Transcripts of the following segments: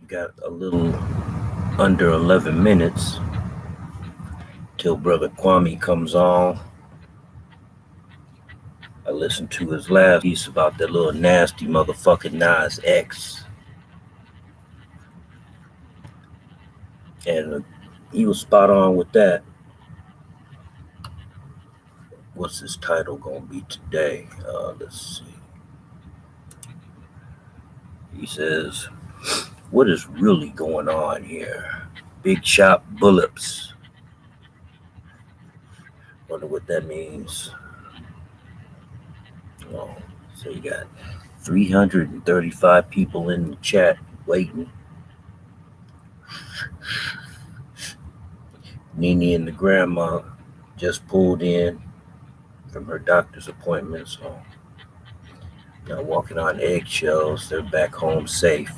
Got a little under 11 minutes till Brother Kwame comes on. I listened to his last piece about that little nasty motherfucking Nas X. And he was spot on with that. What's his title gonna be today? Let's see. He says, what is really going on here? Big shot bullets. Wonder what that means. Oh, so you got 335 people in the chat waiting. Nene and the grandma just pulled in from her doctor's appointment, so now walking on eggshells. They're back home safe.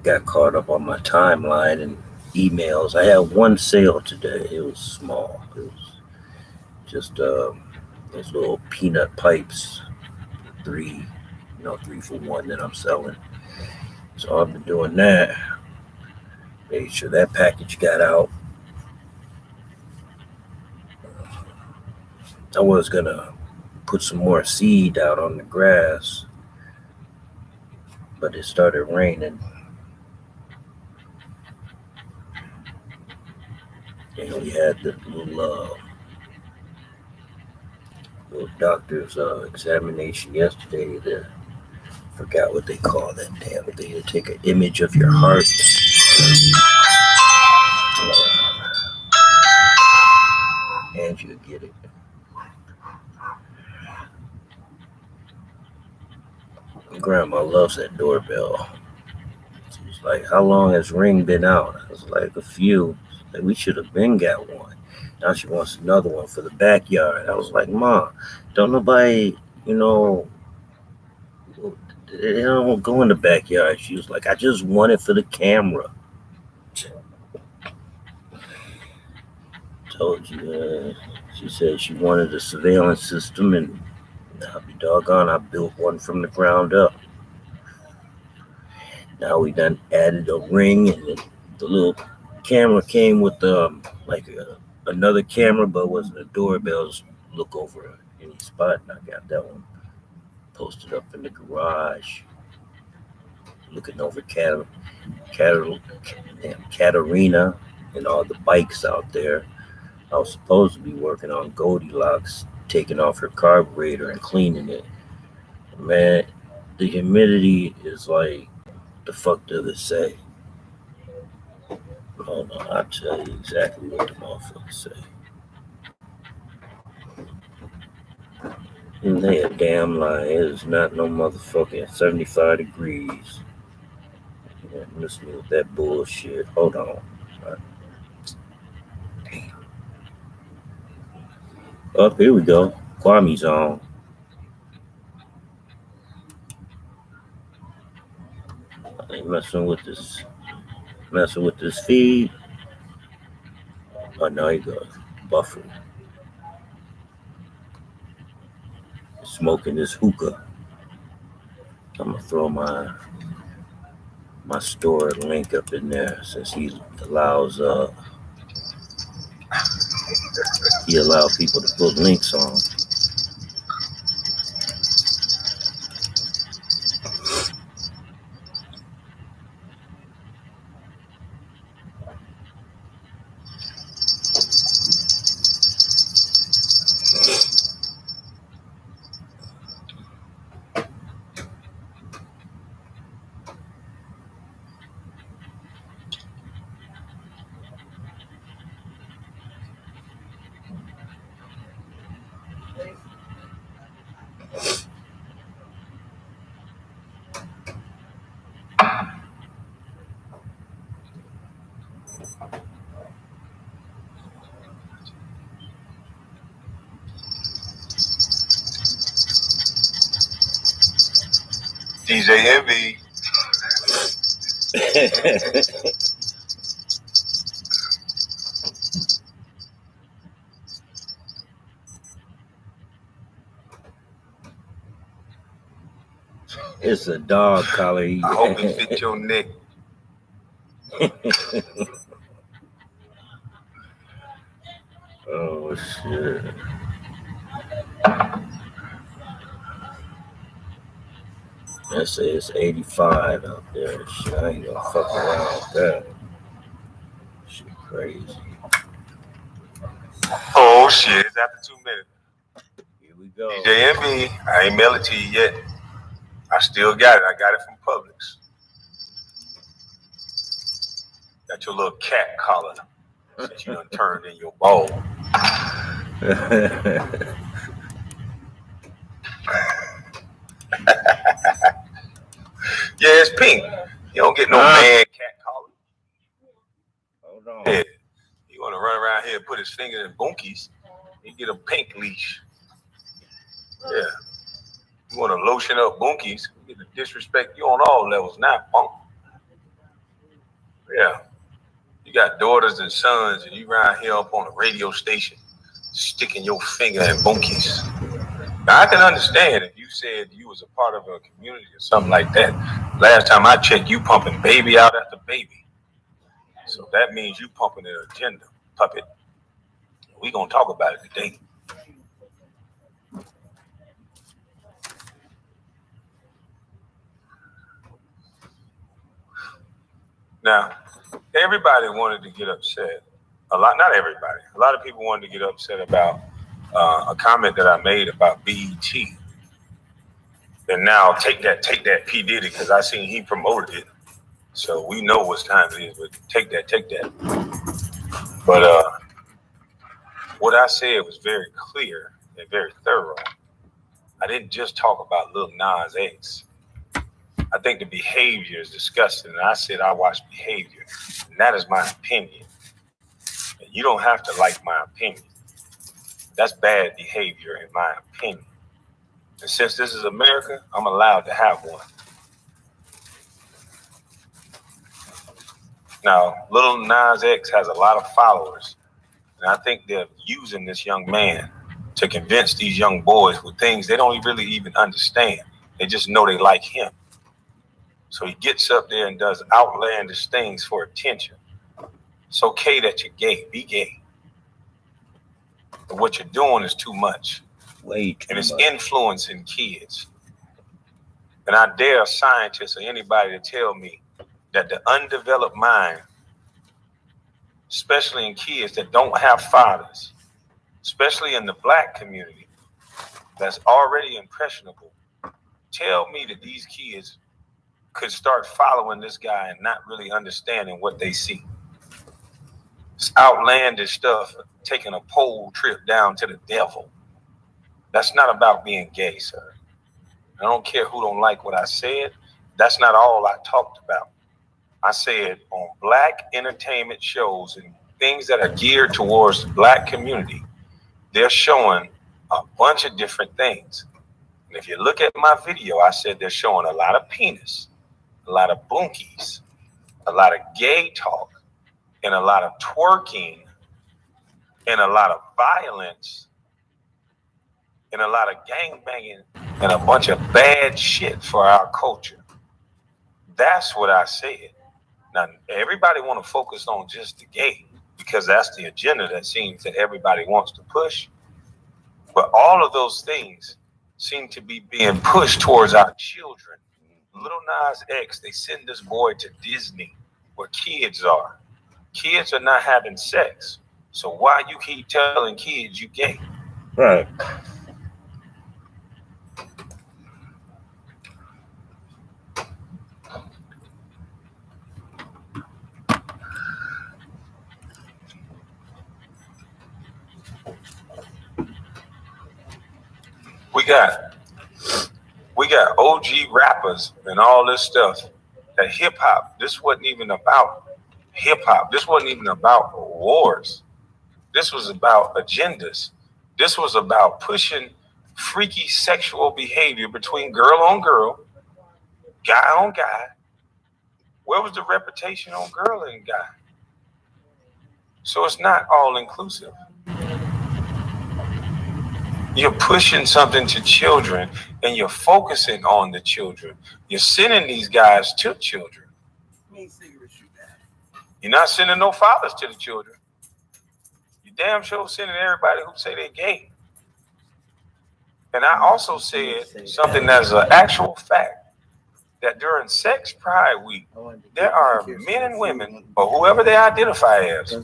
Got caught up on my timeline and emails. I had one sale today. It was small. It was just those little peanut pipes, three for one that I'm selling. So I've been doing that. Made sure that package got out. I was gonna put some more seed out on the grass, but it started raining. And we had the little doctor's examination yesterday. Forgot what they call that damn thing. They take an image of your heart. And you get it. Grandma loves that doorbell. She was like, how long has Ring been out? I was like, a few. Like, we should have been got one. Now she wants another one for the backyard. I was like, Mom, don't nobody, they don't go in the backyard. She was like, I just want it for the camera. Told you. She said she wanted a surveillance system, and I'll be doggone, I built one from the ground up. Now we done added a ring, and the little camera came with another camera, but wasn't a doorbell. Just look over any spot, and I got that one posted up in the garage, looking over Katarina and all the bikes out there. I was supposed to be working on Goldilocks, taking off her carburetor and cleaning it. Man, the humidity is like, the fuck does it say? Hold on, I'll tell you exactly what the motherfuckers say. And they a damn lie. It is not no motherfucking 75 degrees. Yeah, listening with that bullshit. Hold on. Damn. Oh, here we go. Kwame's on. I ain't messing with this feed. Oh, no, he goes. Buffer. Smoking this hookah. I'm gonna throw my store link up in there since he allows people to put links on. DJ Heavy. It's a dog collar. I hope it fit your neck. Oh shit. Let's say it's 85 out there. Shit, I ain't gonna fuck around with that. Shit crazy. Oh shit, it's after 2 minutes. Here we go. DJ Envy, I ain't mailed it to you yet. I still got it. I got it from Publix. Got your little cat collar that you done turned in your bowl. Yeah, it's pink. You don't get no man cat collar. Hold on. Yeah. You want to run around here and put his finger in bunkies, you get a pink leash. Yeah. You want to lotion up bunkies, you get to disrespect you on all levels now, punk. Yeah. You got daughters and sons, and you around here up on a radio station sticking your finger in bunkies. Now, I can understand if you said you was a part of a community or something like that. Last time I checked, you pumping baby out after baby. So that means you pumping an agenda, puppet. We gonna talk about it today. Now, everybody wanted to get upset. Not everybody. A lot of people wanted to get upset about a comment that I made about BET. And now take that P. Diddy, because I seen he promoted it. So we know what time it is, but take that. But what I said was very clear and very thorough. I didn't just talk about Lil Nas X. I think the behavior is disgusting. And I said I watch behavior. And that is my opinion. And you don't have to like my opinion. That's bad behavior in my opinion. And since this is America, I'm allowed to have one. Now, Lil Nas X has a lot of followers. And I think they're using this young man to convince these young boys with things they don't really even understand. They just know they like him. So he gets up there and does outlandish things for attention. It's okay that you're gay. Be gay. But what you're doing is too much. Way too and it's much. Influencing kids. And I dare a scientist or anybody to tell me that the undeveloped mind, especially in kids that don't have fathers, especially in the black community, that's already impressionable, tell me that these kids could start following this guy and not really understanding what they see. It's outlandish stuff, taking a pole trip down to the devil. That's not about being gay, sir. I don't care who don't like what I said. That's not all I talked about. I said on black entertainment shows and things that are geared towards the black community, they're showing a bunch of different things. And if you look at my video, I said they're showing a lot of penis, a lot of bunkies, a lot of gay talk, and a lot of twerking, and a lot of violence, and a lot of gangbanging, and a bunch of bad shit for our culture. That's what I said. Now, everybody want to focus on just the gay because that's the agenda that seems that everybody wants to push. But all of those things seem to be being pushed towards our children. Lil Nas X, they send this boy to Disney where kids are. Kids are not having sex. So why you keep telling kids you gay? Right. We got OG rappers and all this stuff. That hip hop, this wasn't even about hip hop. This wasn't even about wars. This was about agendas. This was about pushing freaky sexual behavior between girl on girl, guy on guy. Where was the reputation on girl and guy? So it's not all inclusive. You're pushing something to children, and you're focusing on the children. You're sending these guys to children. You're not sending no fathers to the children. You damn sure sending everybody who say they're gay. And I also said something that's an actual fact, that during Sex Pride Week, there are men and women, or whoever they identify as,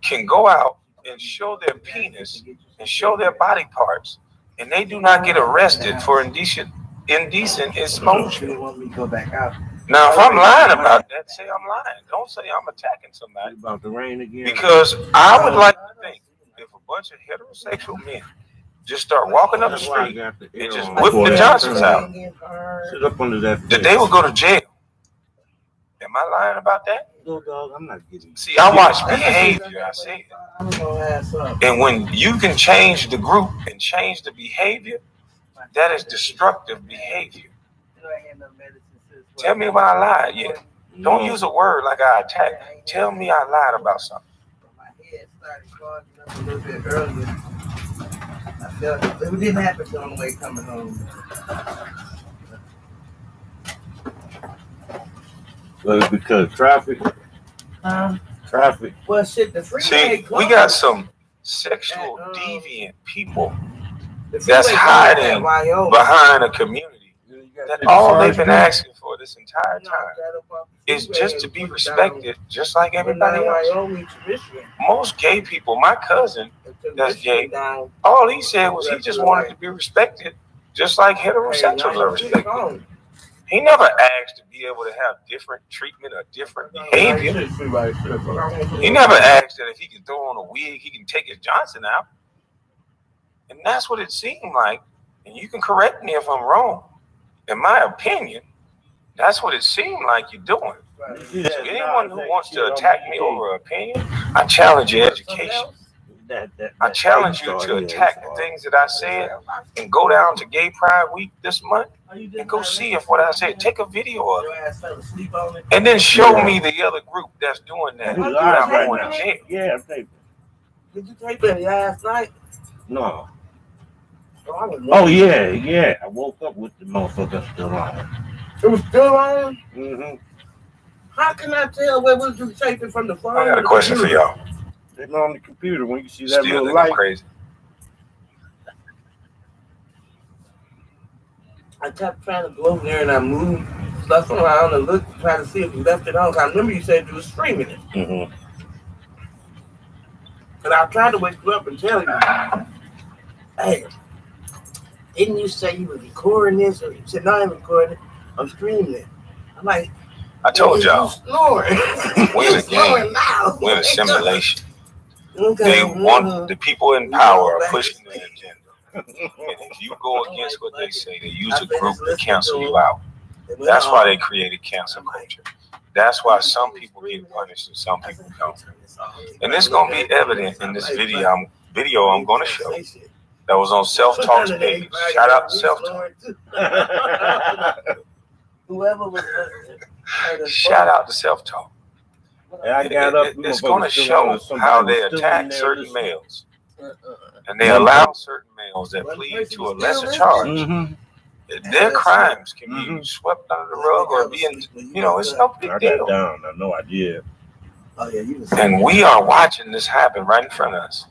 can go out and show their penis and show their body parts, and they do not get arrested for indecent exposure. Now, if I'm lying about that, say I'm lying. Don't say I'm attacking somebody. About to rain again. Because I would like to think if a bunch of heterosexual men just start walking up the street and just whip the Johnsons out, that they will go to jail. Am I lying about that? No, dog, I'm not getting. See, I watch behavior, I say it. And when you can change the group and change the behavior, that is destructive behavior. Tell me if I lied yet. Don't use a word like I attack. Tell me I lied about something. My head started clogging up a little bit earlier. I felt it didn't happen on the way coming home. Well, because traffic. Traffic. Well, shit, the freeway. See, we got some sexual deviant people that's hiding behind a community that all they've been asking for this entire time is just to be respected, just like everybody else. Most gay people, my cousin that's gay, all he said was he just wanted to be respected, just like heterosexuals are respected. He never asked to be able to have different treatment or different behavior. He never asked that if he can throw on a wig, he can take his Johnson out. And that's what it seemed like. And you can correct me if I'm wrong. In my opinion, that's what it seemed like you're doing. So anyone who wants to attack me over opinion, I challenge your education. I challenge you to attack the things that I said and go down to Gay Pride Week this month and go see if what I said. Take a video of it and then show me the other group that's doing that without going to jail. Yeah, I'm taping. Did you tape it last night? No. Oh yeah. I woke up with the motherfucker still on. It was still on? Mm-hmm. How can I tell where was you taping from the phone? I got a question for y'all. It's on the computer when you see that Still little light. Crazy. I kept trying to go over there and I moved stuff around and looked to try to see if you left it on. I remember you said you were streaming it. Mm-hmm. And I tried to wake you up and tell you, hey, didn't you say you were recording this? Or you said, no, I'm recording it. I'm streaming it. I'm like, I told y'all. Snoring. We're in a game. We're in a simulation. They want the people in power are pushing their agenda. And if you go against what they say, they use a group to cancel you out. That's why they created cancel culture. That's why some people get punished and some people don't. And it's gonna be evident in this video I'm gonna show that was on Self-Talk's page. Shout out to Self-Talk. Whoever was listening. Shout out to Self-Talk. It's going to show how they attack certain males. And they allow certain males that plead to a lesser charge. Mm-hmm. Their crimes can be swept under the rug or be in, it's no big deal. I got no idea. And we are watching this happen right in front of us.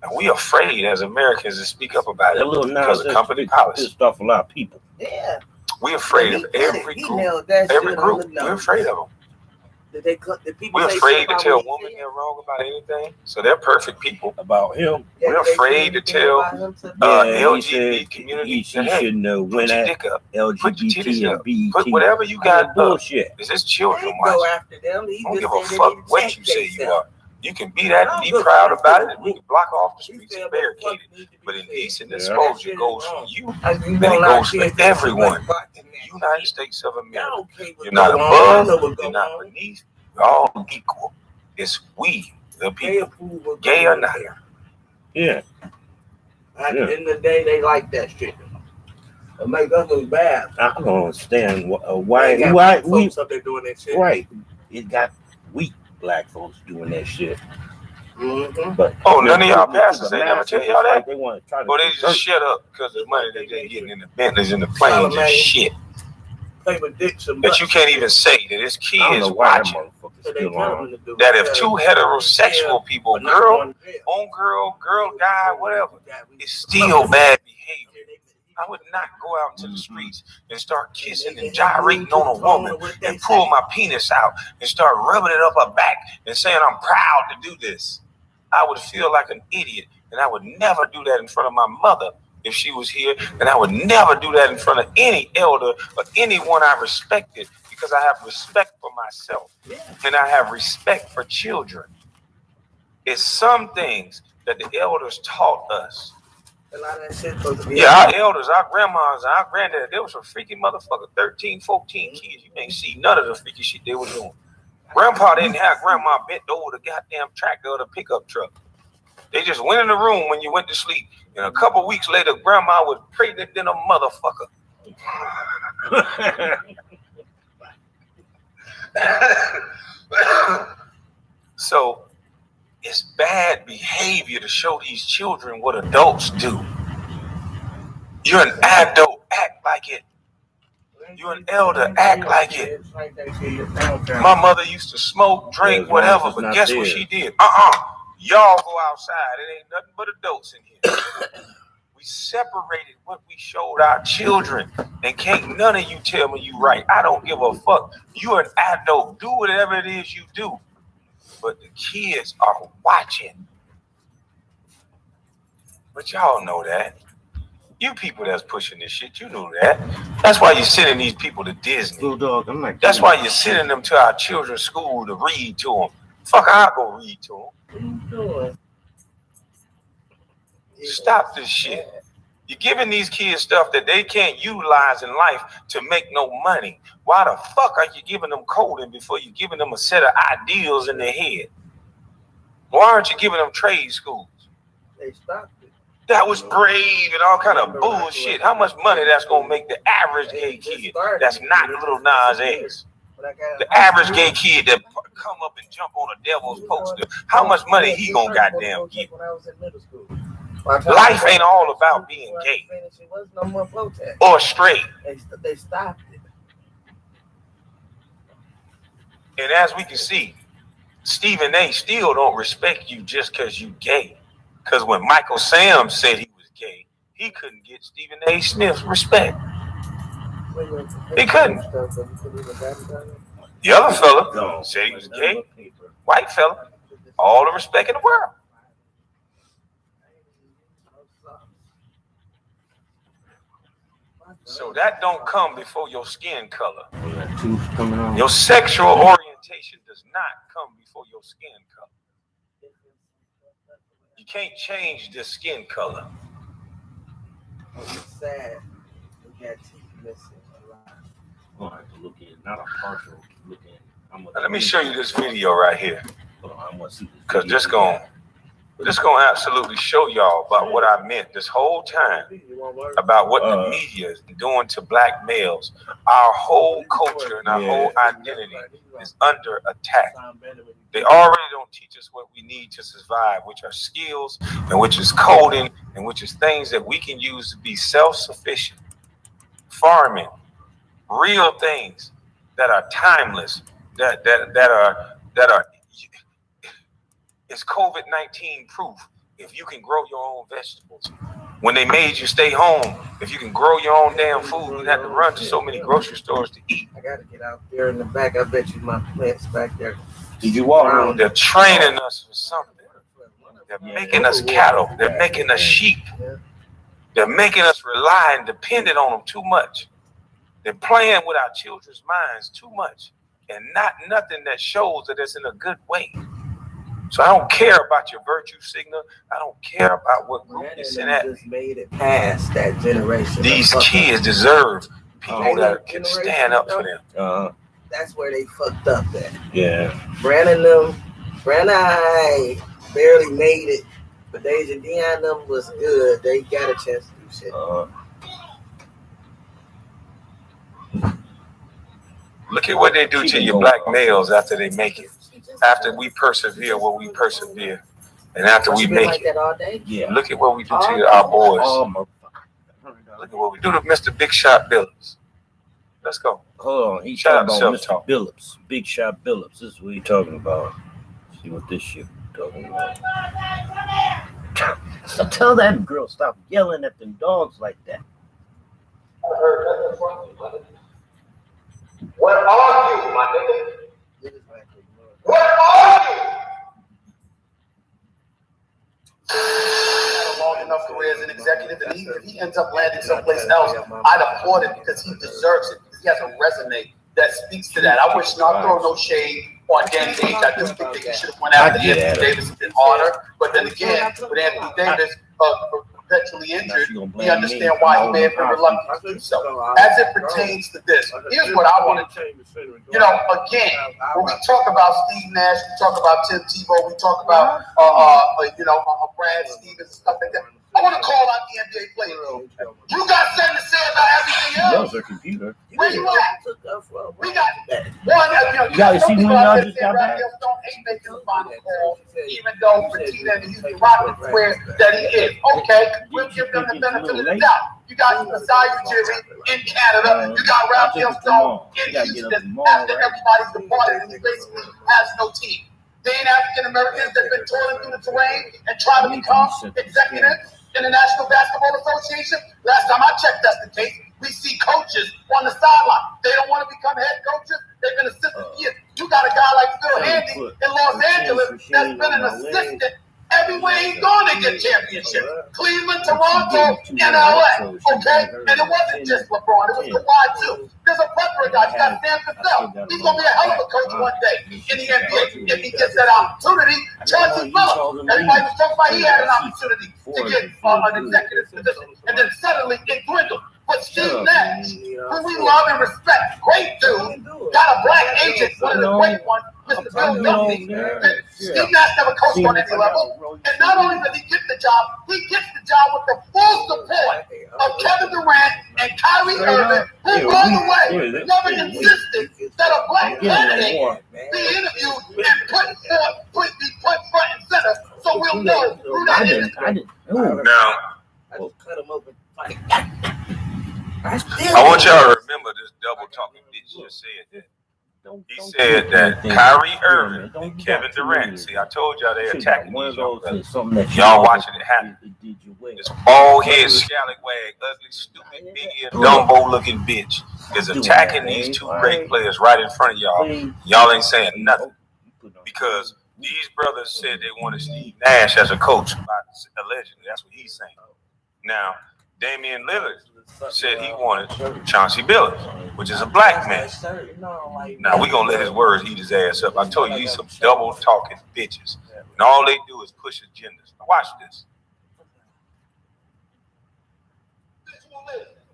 And we are afraid as Americans to speak up about it because of company policy. Pissed off a lot of people. Yeah. We're afraid of every group. Every group. We're afraid of them. We're afraid to tell women they're wrong about anything, so they're perfect people. About him, we're afraid to tell LGBT community he should know when put your dick up, put your titties up, put whatever you got bullshit. This is children watching. Don't give a fuck what you say you are. You can be that and be proud about it, and we can block off the streets and barricade it. But indecent exposure goes from you, then it goes for everyone in the United States of America. You're not above, you're not beneath, we're all equal. It's we, the people, gay or not. Yeah. At the end of the day, they like that shit. It make us look bad. I don't understand why we up there doing that shit. Right. It got weak black folks doing that shit. Mm-hmm. But none of y'all pastors, they never tell y'all that? Like they want to try to Or they just shut up because the money that they getting in the Bentleys and the planes and shit. Play with dicks and That you can't even say that it's kids watching. that That if two heterosexual people, girl guy, whatever, it's still bad behavior. I would not go out into the streets and start kissing and gyrating on a woman and pull my penis out and start rubbing it up her back and saying I'm proud to do this. I would feel like an idiot, and I would never do that in front of my mother if she was here, and I would never do that in front of any elder or anyone I respected, because I have respect for myself and I have respect for children. It's some things that the elders taught us. A lot of that shit supposed to be our elders, our grandmas, and our granddad, they was some freaky motherfucker, 13, 14 kids. You ain't see none of the freaky shit they were doing. Grandpa didn't have grandma bent over the goddamn tractor or the pickup truck. They just went in the room when you went to sleep. And a couple weeks later, grandma was pregnant than a motherfucker. So it's bad behavior to show these children what adults do. You're an adult, act like it. You're an elder, act like it. My mother used to smoke, drink, whatever, but guess what she did? Y'all go outside. It ain't nothing but adults in here. We separated what we showed our children, and can't none of you tell me you right. I don't give a fuck. You're an adult. Do whatever it is you do. But the kids are watching. But y'all know that. You people that's pushing this shit, you know that. That's why you're sending these people to Disney. That's why you're sending them to our children's school to read to them. Fuck, I'll go read to them. What are you doing? Stop this shit. You're giving these kids stuff that they can't utilize in life to make no money. Why the fuck are you giving them coding before you're giving them a set of ideals in their head? Why aren't you giving them trade schools? They stopped it. That was brave and all kind of bullshit. How much money that's gonna make the average gay kid that's not Little Nas X? The average gay kid that come up and jump on a devil's poster, how much money he gonna goddamn get? When I was in middle school. Life ain't all about being gay or straight. They stopped it. And as we can see, Stephen A. still don't respect you just because you gay. Because when Michael Sam said he was gay, he couldn't get Stephen A. Smith's respect. He couldn't. The other fella said he was gay, white fella, all the respect in the world. So that don't come before your skin color. Your sexual orientation does not come before your skin color. You can't change the skin color. It's sad. We got teeth missing a lot. To look in, not a partial look in. Let me show you this video right here. Because this gonna absolutely show y'all about what I meant this whole time about what the media is doing to black males. Our whole culture and our whole identity is under attack. They already don't teach us what we need to survive, which are skills, and which is coding, and which is things that we can use to be self-sufficient. Farming, real things that are timeless, that are it's COVID-19 proof. If you can grow your own vegetables, when they made you stay home, if you can grow your own damn food, you have to run to so many grocery stores to eat. I gotta get out there in the back. I bet you my plants back there. Did you walk around? They're training us for something. They're making us cattle. They're making us sheep. They're making us rely and dependent on them too much. They're playing with our children's minds too much, and not nothing that shows that it's in a good way. So I don't care about your virtue signal. I don't care about what group you sent at. Just made it past that generation. These kids deserve people that can stand up for them. That's where they fucked up at. Yeah. Brandon I barely made it, but Deja Dion them was good. They got a chance to do shit. Look at what they do to your black males after they make it. After we persevere what we persevere. And after we make like it, that all day. Yeah. look at what we do to our boys. Oh, motherfucker. Look at what we do to Mr. Big Shot Billups. Let's go. Hold on. He's Shout talking out about to Mr. Self-Talk. Billups. Big Shot Billups. This is what he's talking about. See what this shit talking about. So tell that girl stop yelling at them dogs like that. What are you, my nigga? What are you? Had a long enough career as an executive, and if he ends up landing someplace else, I'd applaud it because he deserves it. Because he has a resume that speaks to that. I wish not throw no shade on Danny Ainge. I do think that he should have went after Anthony Davis a bit harder. But then again, with Anthony Davis perpetually injured, we understand why he may have been reluctant to do so. As it pertains to this, here's what I want to do. You know, again, when we talk about Steve Nash, we talk about Tim Tebow, we talk about Brad Stevens and stuff like that. I want to call out the NBA players. You got something to say about everything else? Her computer. Where you at? We got one. You guys see when y'all just got back? Don't hate making the final call, even though Fertitta and the Houston Rockets swear that he is. Okay, we'll give them the benefit of the doubt. You got Masai Ujiri in Canada. You got Raphael Stone in Houston after everybody's departed and he basically has no team. They ain't African Americans that have been toiling through the terrain and trying to become executives in the National Basketball Association. Last time I checked, that's the case. We see coaches on the sideline. They don't want to become head coaches. They've been assistant years. You got a guy like Phil Handy in Los Angeles that's been an assistant everywhere he's gone to get championships. Cleveland, Toronto, and LA. Okay? And it wasn't just LeBron, it was Kawhi too. There's a plethora of guys. You got Sam Cassell. He's gonna be a hell of a coach one day in the NBA if he gets that opportunity. Chauncey Billups. Everybody was talking about he had an opportunity to get an executive position. And then suddenly it dwindled. But Steve Nash, who we love and respect, great dude, got a black agent, one of the great ones, Mr. Bill Dunphy. Steve Nash never coached on any level. And not only does he get the job, he gets the job with the full support of Kevin Durant and Kyrie Irving, who, by the way, never insisted that a black candidate be interviewed and put front and center, so we'll know who that is. Now, Cut him open. I want y'all to remember this double talking bitch just said that. He said that Kyrie Irving and Kevin Durant, see, I told y'all they're attacking these young brothers. Y'all watching it happen. This bald head, scallywag, ugly, stupid, big-eared, Dumbo-looking bitch is attacking these two great players right in front of y'all. Y'all ain't saying nothing because these brothers said they wanted Steve Nash as a coach. Allegedly, that's what he's saying. Now, Damian Lillard said he wanted Chauncey Billups, which is a black man. Now we gonna let his words eat his ass up. I told you he's some double talking bitches, and all they do is push agendas. Now watch this.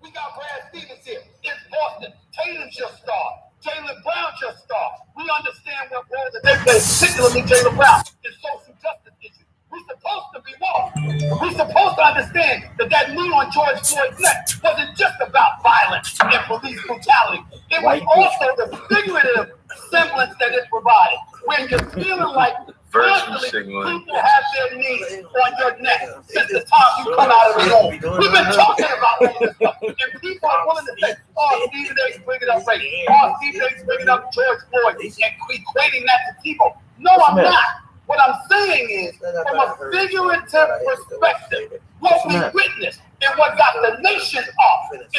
We got Brad Stevens here. It's Boston. Tatum's your star. Jaylen Brown's your star. We understand what role that they play, particularly Jaylen Brown, in social justice issues. We're supposed to be woke. We're supposed to understand that knee on George Floyd's neck wasn't just about violence and police brutality. It was also the figurative semblance that it provided, where you're feeling like constantly people have their knees on your neck since the time you come out of the room. We've been talking about all this stuff, and people are willing to say, oh, Stephen A's bringing up race. Oh, Stephen A's bringing up George Floyd and equating that to people. No, I'm not. What I'm saying is, from a figurative perspective, what we witnessed and what got the nation off, it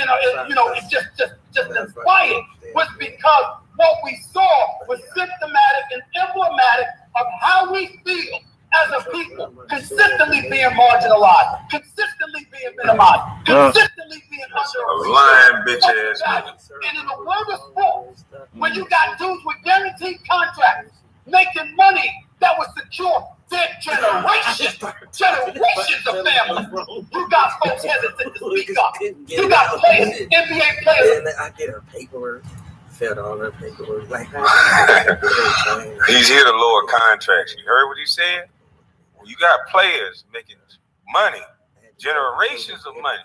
just inspired was because what we saw was symptomatic and emblematic of how we feel as a people, consistently being marginalized, consistently being minimized, consistently being A lying bitch ass nigga. And in the world of sports, when you got dudes with guaranteed contracts making money that was secure their generations of families. You got folks hesitant to speak up. You got players, NBA players. I get her paperwork, filled all her paperwork. Like, he's here to lower contracts. You heard what he said? Well, you got players making money, generations of money,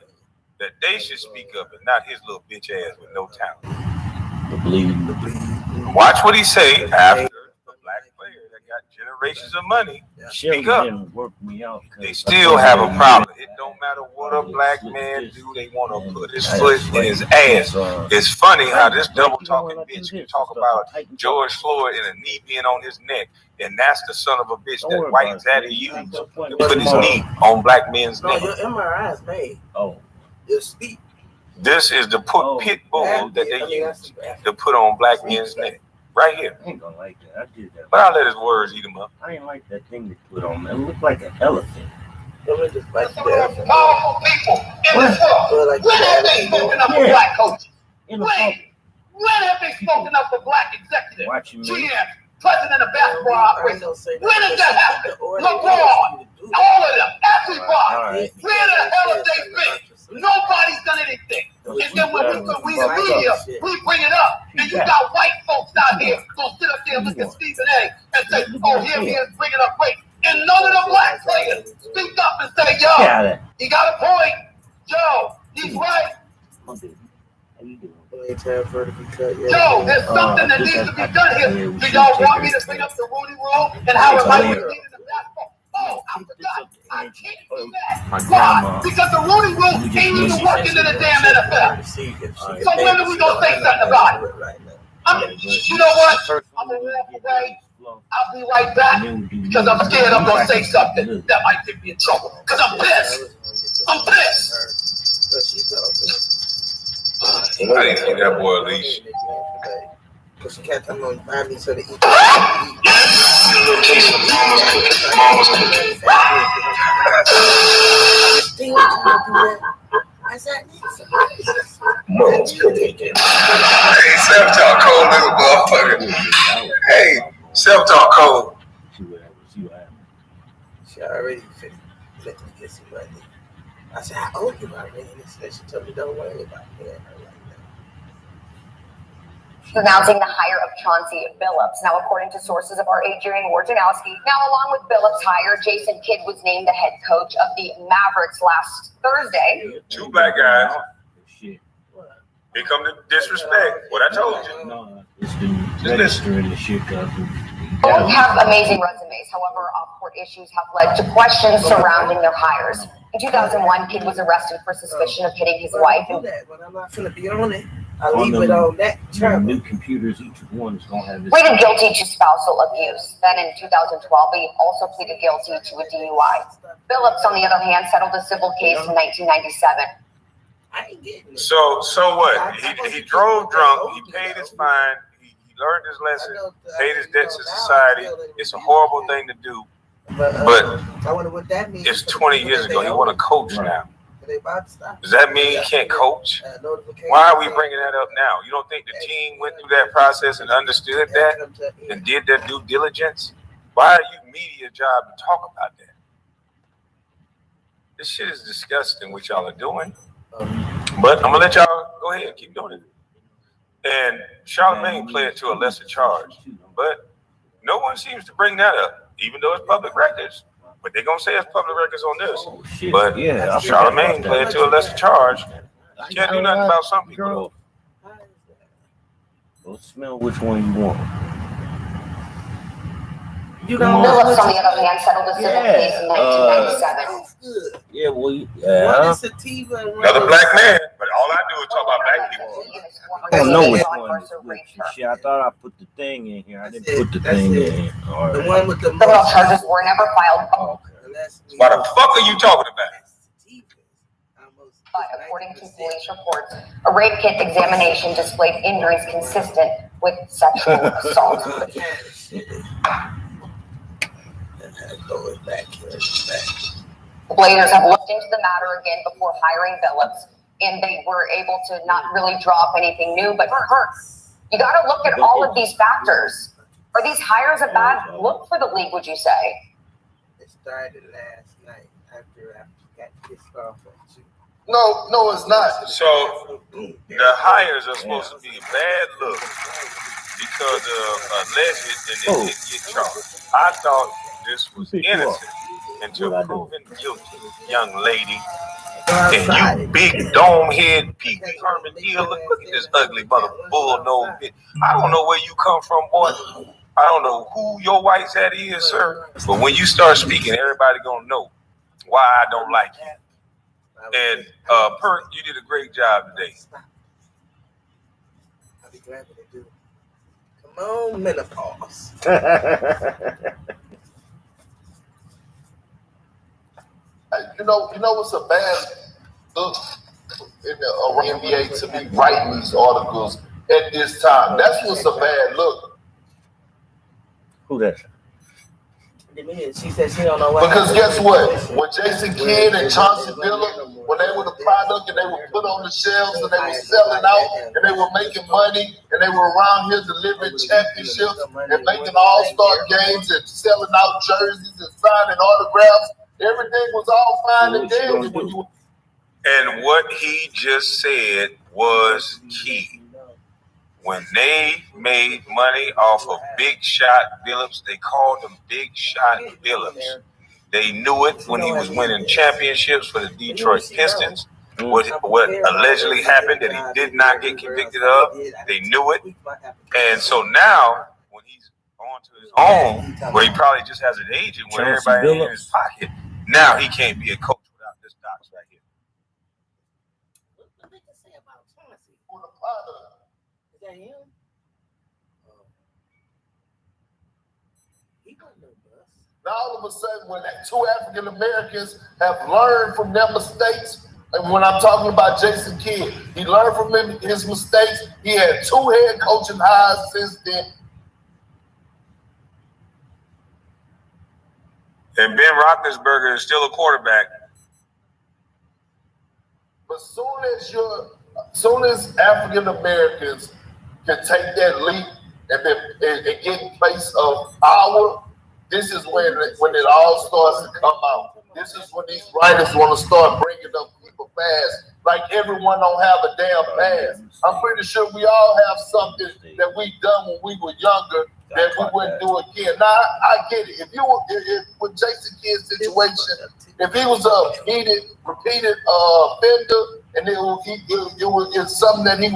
that they should speak up and not his little bitch ass with no talent. The bleed. Watch what he say after a black player that got generations of money Shelly up. didn't work me out. They still have a problem. It don't matter what a black man do, they want to put his foot in his ass. It's funny how this double talking bitch can talk about George Floyd and a knee being on his neck, and that's the son of a bitch that white daddy used to put his knee on black men's neck. No, your MRI is made. Oh. Your sleep. This is the pit bull that they use to put on black men's neck. Right here. I ain't gonna like that. I did that. But I'll let his words eat him up. I ain't like that thing they put on, man. It looked like an elephant. Some of the powerful people in this world. When have they spoken up for black coaches? When have they spoken up for black executives? GM, president of basketball operations. When did that happen? LeBron, all of them, everybody. Where the hell have they been? Nobody's done anything. And then when we the media, we bring it up, and you got white folks out here gonna sit up there and look at Stephen A. and say, oh, here he is bringing up race. And none of the black players speak up and say, yo, he got a point. Joe, he's right. Joe, there's something that needs to be done here. Do y'all want me to bring up the Rooney Rule and how it might be needed in basketball? Oh, I forgot. I can't do that. Why? Because the Rooney Rule ain't even working in the damn NFL. So when are we gonna say something about it? You know what? I'm gonna walk away. I'll be right back because I'm scared I'm gonna say something that might get me in trouble. Because I'm pissed. I'm pissed. I didn't give that boy a leash. Because she can't come on by me so to eat. Hey, self-talk cold little motherfucker. Hey, self-talk cold. She already finished. Let me get some money. I said, I owe you my ring. And she told me, don't worry about it. Announcing the hire of Chauncey Billups. Now, according to sources of our Adrian Wojnarowski, now along with Billups' hire, Jason Kidd was named the head coach of the Mavericks last Thursday. Two black guys. Here come the disrespect. What I told you. No, it's been registering the shit up. Both have amazing resumes. However, off-court issues have led to questions surrounding their hires. In 2001, Kidd was arrested for suspicion of hitting his wife. But I'm not going to be on it. I'll leave it on that term. New computers, each one is going to have this. Pleaded guilty to spousal abuse. Then in 2012, he also pleaded guilty to a DUI. Billups, on the other hand, settled a civil case in 1997. I ain't getting it. So what? He drove drunk. He paid his fine. He learned his lesson. Paid his debts to society. It's a horrible thing to do. But I wonder what that means. it's 20 years ago. He want to coach now. Does that mean he can't coach? Why are we bringing that up now? You don't think the team went through that process and understood that and did their due diligence? Why are you media job to talk about that? This shit is disgusting what y'all are doing. But I'm gonna let y'all go ahead, keep doing it. And Charlamagne pled to a lesser charge, but no one seems to bring that up, even though it's public records. But they're gonna say it's public records on this. But yeah, Charlamagne pled to a lesser charge. You can't do nothing about some people. Go smell which one you want. Billups, on the other hand, settled a civil case in 1997. Yeah, well, Another black man, but all I do is talk about black people. I don't know which one is which. Shit, I thought I put the thing in here. I didn't put the thing in here. All right. The one with the Criminal charges were never filed. Why the fuck are you talking about? But according to police reports, a rape kit examination displayed injuries consistent with sexual assault. The Blazers have looked into the matter again before hiring Billups, and they were able to not really draw up anything new, but you got to look at all of these factors. Are these hires a bad look for the league, would you say? It started last night after I got pissed off at you. No, it's not. So the hires are supposed to be a bad look because of alleged and they didn't get charged. I thought this was innocent until proven guilty, young lady. And you big dome head P.O.P. Herman Hill, look at this ugly mother bull nose bitch. I don't know where you come from, boy. I don't know who your white hat is, sir, but when you start speaking, everybody gonna know why I don't like you. And Perk, you did a great job today. I'll be glad when they do. Come on, menopause. You know what's a bad look in the NBA to be writing these articles at this time. That's what's a bad look. Who that? She said she don't know why. Because guess what? When Jason Kidd and Chauncey Billups, when they were the product and they were put on the shelves and they were selling out and they were making money and they were around here delivering championships and making all-star games and selling out jerseys and signing autographs, everything was all fine and dandy when you. And what he just said was key. When they made money off of Big Shot Billups, they called him Big Shot Billups. They knew it when he was winning championships for the Detroit Pistons. What allegedly happened that he did not get convicted of, they knew it. And so now, when he's on to his own, where he probably just has an agent with everybody in his pocket, now he can't be a coach without this docs right here. What they can say about Chauncey? Is that him? He wasn't no bust. Now all of a sudden, when two African Americans have learned from their mistakes, and when I'm talking about Jason Kidd, he learned from his mistakes. He had 2 head coaching hires since then. And Ben Roethlisberger is still a quarterback. But soon as African Americans can take that leap and get in place of power, this is when it all starts to come out. This is when these writers want to start bringing up people fast. Like everyone don't have a damn past. I'm pretty sure we all have something that we done when we were younger that we wouldn't do again. Now I get it. If with Jason Kidd's situation, if he was a repeated offender, and it was something that he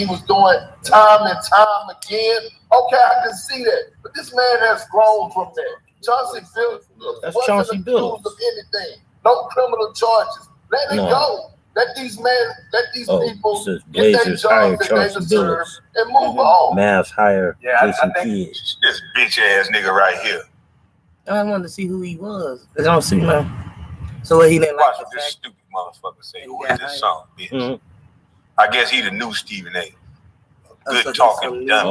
was doing time and time again, okay, I can see that. But this man has grown from that. Chauncey Billups wasn't accused of anything. No criminal charges. Let it go. Let these people get their jobs that they deserve and move on. Mavs hire Jason Kidd. This bitch ass nigga right here. I wanted to see who he was. I don't see him. So he didn't watch what this stupid motherfucker say. Who is this son, bitch? Mm-hmm. I guess he the new Stephen A. Good talking dummy.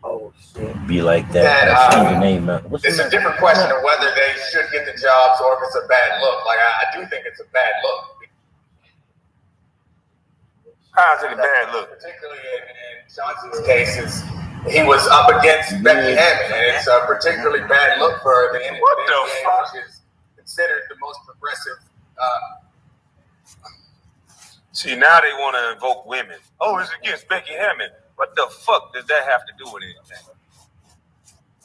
Oh shit. Be like that. Stephen A. Man. It's a different question of whether they should get the jobs or if it's a bad look. Like I do think it's a bad look. How's it a bad look? Particularly in Johnson's cases, he was up against Becky Hammond, and it's a particularly bad look for the NBA, which is considered the most progressive. See, now they want to invoke women. Oh, it's against Becky Hammond. What the fuck does that have to do with anything?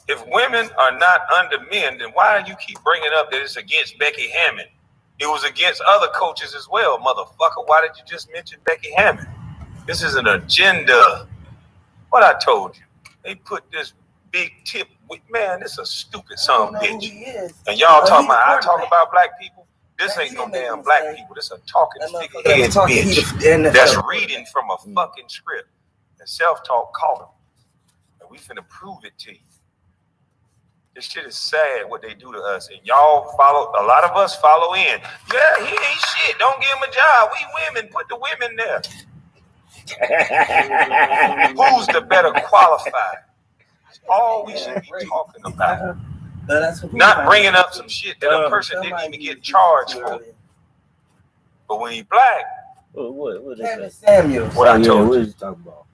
If women are not under men, then why do you keep bringing up that it's against Becky Hammond? It was against other coaches as well, motherfucker. Why did you just mention Becky Hammond? This is an agenda. What I told you. They put this big tip with, man, this is a stupid son of a bitch. And y'all talking about, I talk about black people. This ain't no damn black people. This a talking figurehead bitch that's reading from a fucking script. And self-talk caught him. And we finna prove it to you. This shit is sad what they do to us. And y'all follow, a lot of us follow in. Yeah, he ain't shit. Don't give him a job. We women, put the women there. Who's the better qualified? That's all we should be talking about. Not bringing up some shit that a person didn't even get charged for. But when he black, what Kevin Samuels. What I told what you. is he talking about?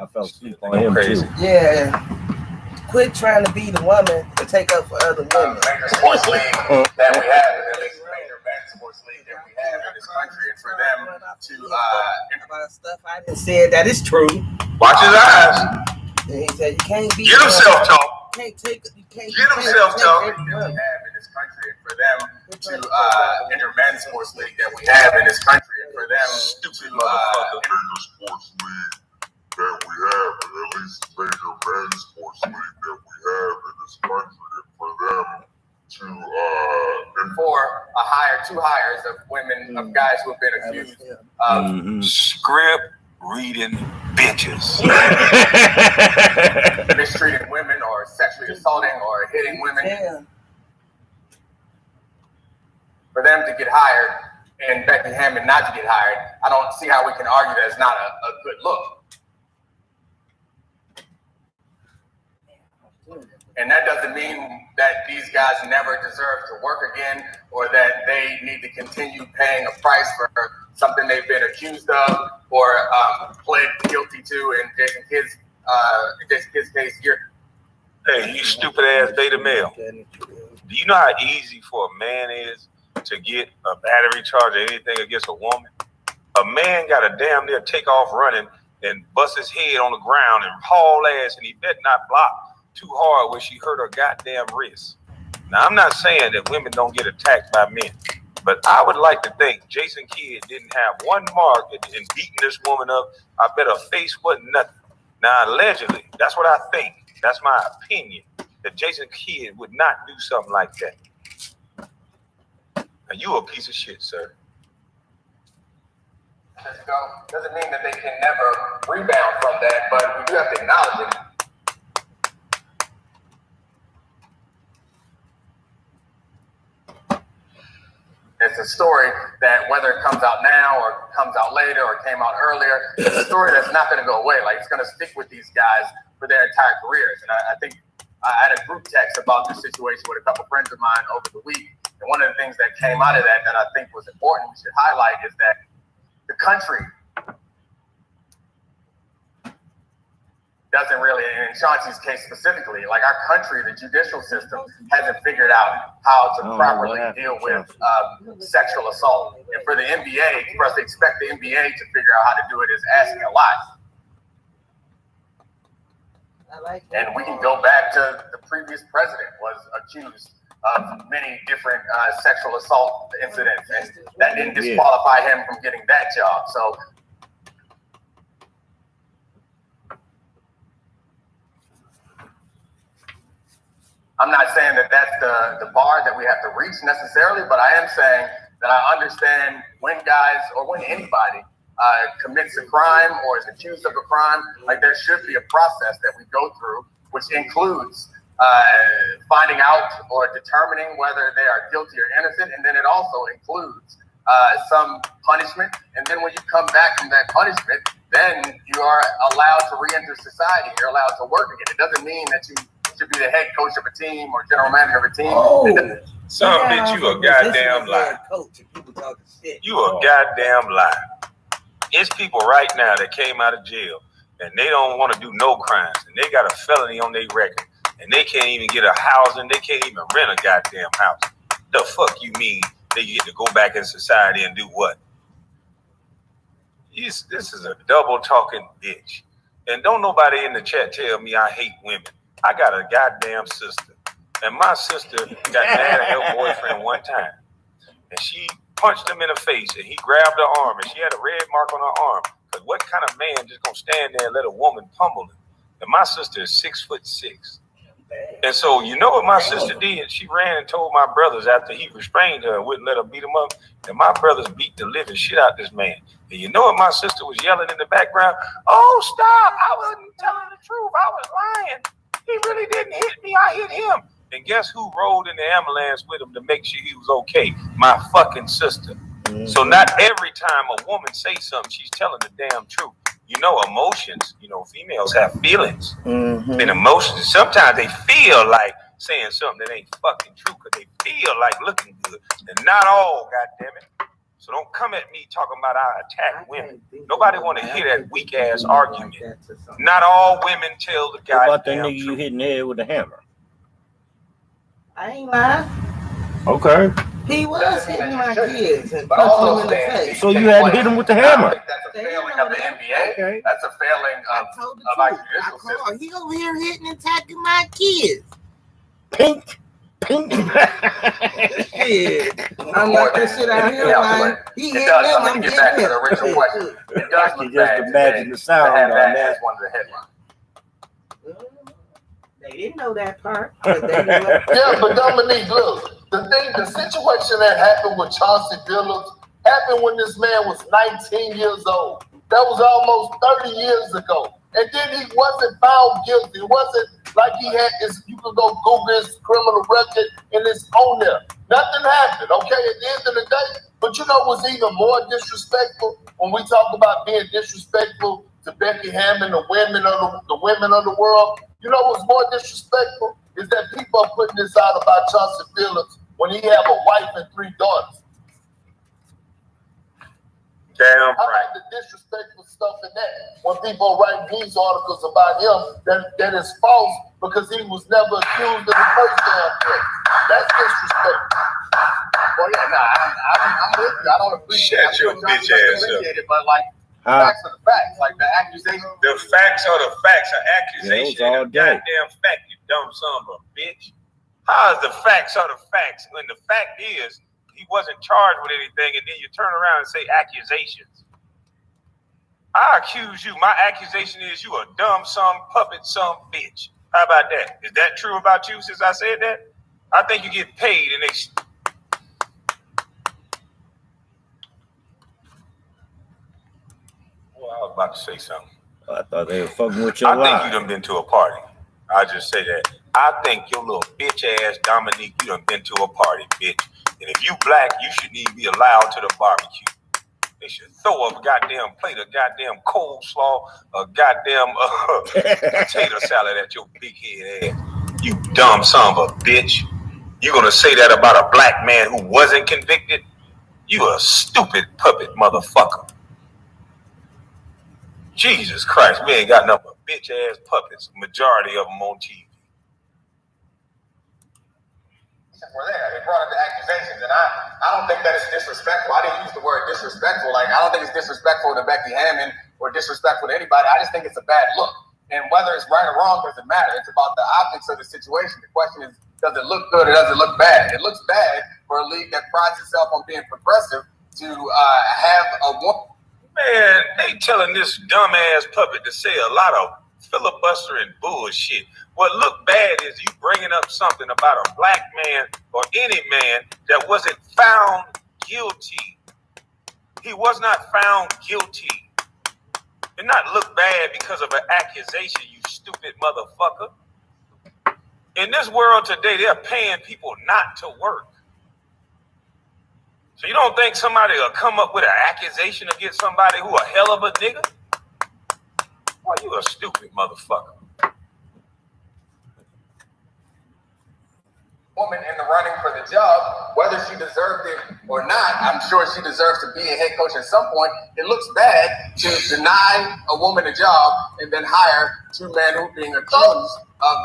I fell asleep on him crazy. too. Yeah. Quit trying to be the woman to take up for other women. Major sports league that we have, at least major sports league that we have in this country, and for them to about stuff I didn't say that is true. Watch his eyes. And he said you can't be. Get him self-talk. You can't Get him self-talk. that we have in this country, and for them to enter men's sports league that we have in this country, and for them Stupid motherfucker. that we have, at least major men's sports league that we have in this country, and for them to and for two hires of women, of guys who have been accused of script reading bitches, mistreating women or sexually assaulting or hitting women. For them to get hired and Becky Hammond not to get hired, I don't see how we can argue that it's not a good look. And that doesn't mean that these guys never deserve to work again or that they need to continue paying a price for something they've been accused of or pled guilty to in Jason Kidd's case here. Hey, you stupid ass beta male. Do you know how easy for a man is to get a battery charge or anything against a woman? A man got to damn near take off running and bust his head on the ground and haul ass, and he better not block too hard when she hurt her goddamn wrist. Now, I'm not saying that women don't get attacked by men, but I would like to think Jason Kidd didn't have one mark in beating this woman up. I bet her face wasn't nothing. Now, allegedly, that's what I think. That's my opinion, that Jason Kidd would not do something like that. Now, you a piece of shit, sir. Doesn't mean that they can never rebound from that, but we do have to acknowledge it. It's a story that whether it comes out now or comes out later or came out earlier, it's a story that's not going to go away. Like, it's going to stick with these guys for their entire careers. And I think I had a group text about this situation with a couple friends of mine over the week. And one of the things that came out of that I think was important, we should highlight, is that the country doesn't really, in Chauncey's case specifically, like our country, the judicial system hasn't figured out how to properly deal with sexual assault. And for the NBA, for us to expect the NBA to figure out how to do it is asking a lot. And we can go back to the previous president was accused of many different sexual assault incidents, and that didn't disqualify him from getting that job. So I'm not saying that that's the bar that we have to reach necessarily, but I am saying that I understand when guys or when anybody commits a crime or is accused of a crime, like there should be a process that we go through, which includes finding out or determining whether they are guilty or innocent, and then it also includes some punishment. And then when you come back from that punishment, then you are allowed to re-enter society. You're allowed to work again. It doesn't mean that you should be the head coach of a team or general manager of a team. Some bitch, you a goddamn lie. You a goddamn lie. It's people right now that came out of jail and they don't want to do no crimes and they got a felony on their record and they can't even get a housing. They can't even rent a goddamn house. The fuck you mean they get to go back in society and do what? This is a double talking bitch. And don't nobody in the chat tell me I hate women. I got a goddamn sister. And my sister got mad at her boyfriend one time. And she punched him in the face and he grabbed her arm and she had a red mark on her arm. Because what kind of man just gonna stand there and let a woman pummel him? And my sister is 6'6". And so you know what my sister did? She ran and told my brothers after he restrained her and wouldn't let her beat him up. And my brothers beat the living shit out this man. And you know what my sister was yelling in the background? Oh, stop. I wasn't telling the truth. I was lying. He really didn't hit me. I hit him. And guess who rode in the ambulance with him to make sure he was okay? My fucking sister. Mm-hmm. So not every time a woman says something, she's telling the damn truth. You know, emotions, you know, females have feelings. Mm-hmm. And emotions, sometimes they feel like saying something that ain't fucking true because they feel like looking good. And not all, goddammit. So don't come at me talking about I attack women. Nobody want to hear that weak ass argument. Not all women tell the guy. What about that nigga you hitting the head with a hammer? I ain't lying. Okay. He was hitting my kids and punching them in the face. So you had to hit him with the hammer. I think that's a failing of the NBA. Okay. That's a failing of our judicial system. He over here hitting and attacking my kids. Pink pink. Shit. I'm More like than this shit out here, calculate. man. He It hit does. them, I'm I'm going to get back to getting the original him. question. It does I can look just bad imagine today the sound to have on that that. as one of the headlines. They didn't know that part. But they knew it. Yeah, but Dominique, look, the situation that happened with Chauncey Billups happened when this man was 19 years old. That was almost 30 years ago. And then he wasn't found guilty. It wasn't like he had his, you could go Google his criminal record and it's on there. Nothing happened, okay, at the end of the day. But you know what's even more disrespectful when we talk about being disrespectful to Becky Hammond, the women of the world? You know what's more disrespectful is that people are putting this out about Chauncey Billups when he have a wife and 3 daughters. Damn I like the disrespectful stuff in that. When people write these articles about him, that is false because he was never accused in the first damn place. That's disrespectful. Well, yeah, I'm with you. I don't appreciate Shut your bitch ass up. it, but like, facts are the facts. Like the accusation. The facts are the facts. An accusation Yeah, all and a day. goddamn fact, you dumb son of a bitch. How is the facts are the facts when the fact is he wasn't charged with anything, and then you turn around and say accusations? I accuse you. My accusation is you a dumb son, puppet son, bitch. How about that? Is that true about you since I said that? I think you get paid and they... Well, I was about to say something. I thought they were fucking with your I think lie. you done been to a party. I just say that. I think your little bitch ass Dominique, you done been to a party, bitch. And if you black, you shouldn't even be allowed to the barbecue. They should throw a goddamn plate of goddamn coleslaw, a goddamn potato salad at your big head ass. You dumb son of a bitch. You gonna say that about a black man who wasn't convicted? You a stupid puppet motherfucker. Jesus Christ, we ain't got nothing but bitch ass puppets, majority of them on TV. Were there. They brought up the accusations, and I don't think that it's disrespectful. I didn't use the word disrespectful. Like, I don't think it's disrespectful to Becky Hammond or disrespectful to anybody. I just think it's a bad look. And whether it's right or wrong doesn't matter. It's about the optics of the situation. The question is, does it look good or does it look bad? It looks bad for a league that prides itself on being progressive to have a woman. Man, they telling this dumbass puppet to say a lot of filibustering bullshit. What look bad is you bringing up something about a black man or any man that wasn't found guilty. He was not found guilty. It not look bad because of an accusation, you stupid motherfucker. In this world today, they're paying people not to work. So you don't think somebody will come up with an accusation against somebody who a hell of a nigga? Well, you a stupid motherfucker. Woman in the running for the job, whether she deserved it or not, I'm sure she deserves to be a head coach at some point. It looks bad to deny a woman a job and then hire 2 men who are being accused of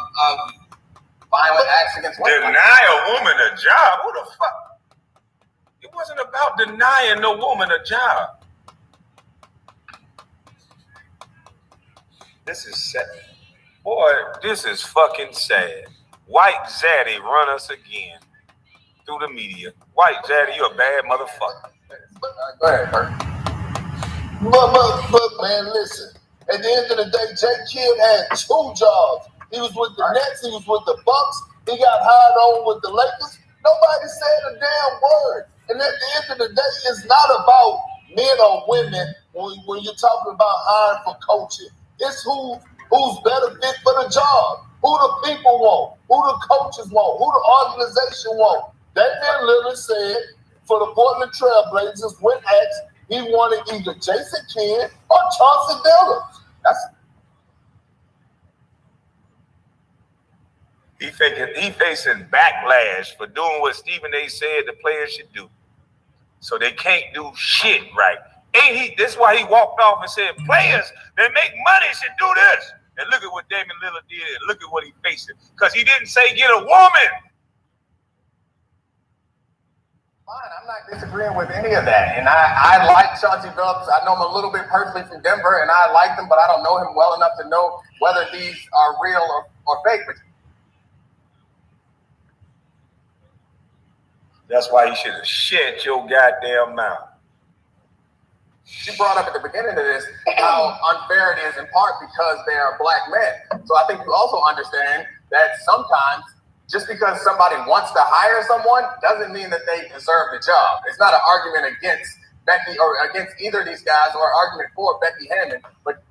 violent acts against women. Deny a woman a job? Who the fuck? It wasn't about denying no woman a job. This is sad. Boy, this is fucking sad. White Zaddy run us again through the media. White Zaddy, you a bad motherfucker. Go ahead, Bert. But man, listen. At the end of the day, Jay Kidd had 2 jobs. He was with the Nets, he was with the Bucks, he got hired on with the Lakers. Nobody said a damn word. And at the end of the day, it's not about men or women when you're talking about hiring for coaching. It's who's better fit for the job. Who the people want, who the coaches want, who the organization want. Damian Lillard said for the Portland Trailblazers, when asked, he wanted either Jason Kidd or Chauncey Billups. He facing backlash for doing what Stephen A. said the players should do. So they can't do shit right. That's why he walked off and said, players that make money should do this. And look at what Damian Lillard did, and look at what he facing. Because he didn't say get a woman. Fine, I'm not disagreeing with any of that. And I like Chauncey Billups. I know him a little bit personally from Denver, and I like him, but I don't know him well enough to know whether these are real or fake. But That's why you should have shut your goddamn mouth. She brought up at the beginning of this how unfair it is in part because they are black men. So I think you also understand that sometimes just because somebody wants to hire someone doesn't mean that they deserve the job. It's not an argument against Becky or against either of these guys or an argument for Becky Hammon, but